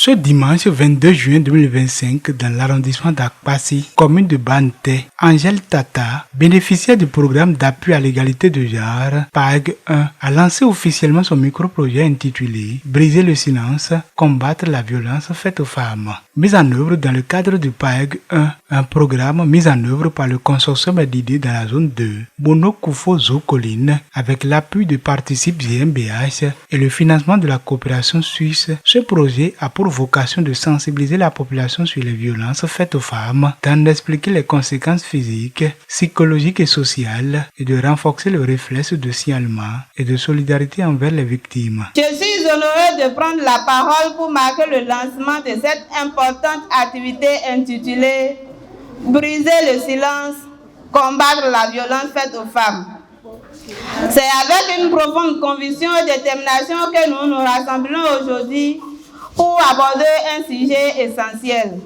Ce dimanche 22 juin 2025, dans l'arrondissement d'Akpassi, commune de Banté, Angèle Tata, bénéficiaire du programme d'appui à l'égalité de genre, PAG 1, a lancé officiellement son micro-projet intitulé « Briser le silence, combattre la violence faite aux femmes ». Mis en œuvre dans le cadre du PAG 1, un programme mis en œuvre par le consortium d'idées dans la zone 2, Bono Koufo Zokoline, avec l'appui de Participe GmbH et le financement de la coopération suisse. Ce projet a pour vocation de sensibiliser la population sur les violences faites aux femmes, d'en expliquer les conséquences physiques, psychologiques et sociales, et de renforcer le réflexe de signalement et de solidarité envers les victimes. Je suis honorée de prendre la parole pour marquer le lancement de cette importante activité intitulée « Briser le silence, combattre la violence faite aux femmes ». C'est avec une profonde conviction et détermination que nous nous rassemblons aujourd'hui pour aborder un sujet essentiel,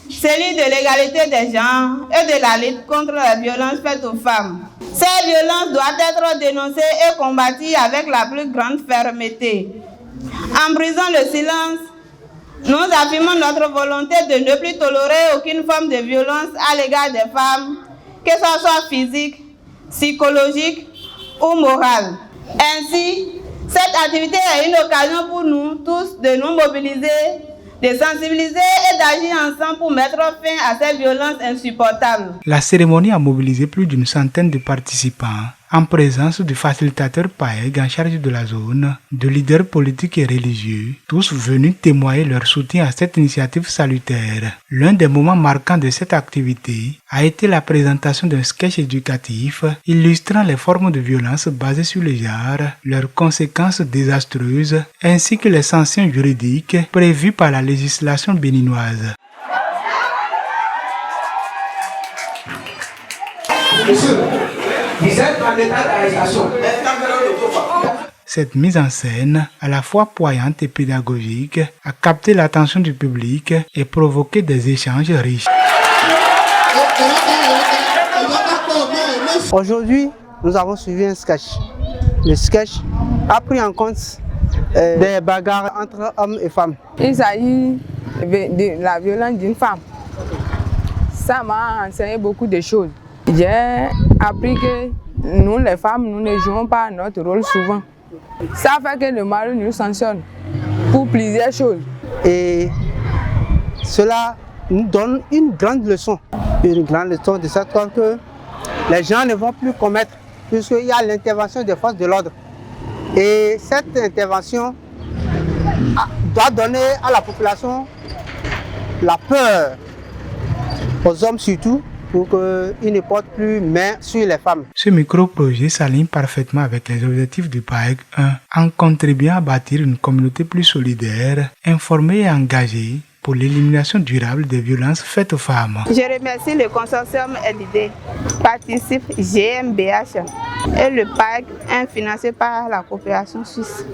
celui de l'égalité des genres et de la lutte contre la violence faite aux femmes. Ces violences doivent être dénoncées et combattues avec la plus grande fermeté. En brisant le silence, nous affirmons notre volonté de ne plus tolérer aucune forme de violence à l'égard des femmes, que ce soit physique, psychologique ou morale. Ainsi, cette activité est une occasion pour nous tous de nous mobiliser, de sensibiliser et d'agir ensemble pour mettre fin à ces violences insupportables. La cérémonie a mobilisé plus d'une centaine de participants, en présence du facilitateur PAEG en charge de la zone, de leaders politiques et religieux, tous venus témoigner leur soutien à cette initiative salutaire. L'un des moments marquants de cette activité a été la présentation d'un sketch éducatif illustrant les formes de violence basées sur le genre, leurs conséquences désastreuses, ainsi que les sanctions juridiques prévues par la législation béninoise. Cette mise en scène, à la fois poignante et pédagogique, a capté l'attention du public et provoqué des échanges riches. Aujourd'hui, nous avons suivi un sketch. Le sketch a pris en compte des bagarres entre hommes et femmes. Il s'agit de la violence d'une femme. Ça m'a enseigné beaucoup de choses. J'ai appris que nous, les femmes, nous ne jouons pas notre rôle souvent. Ça fait que le mari nous sanctionne pour plusieurs choses. Et cela nous donne une grande leçon. Une grande leçon de cette sorte que les gens ne vont plus commettre, puisqu'il y a l'intervention des forces de l'ordre. Et cette intervention doit donner à la population la peur, aux hommes surtout, pour qu'ils ne portent plus main sur les femmes. Ce micro-projet s'aligne parfaitement avec les objectifs du PAEG 1 en contribuant à bâtir une communauté plus solidaire, informée et engagée pour l'élimination durable des violences faites aux femmes. Je remercie le consortium LID, Participe GmbH et le PAG, financé par la coopération suisse.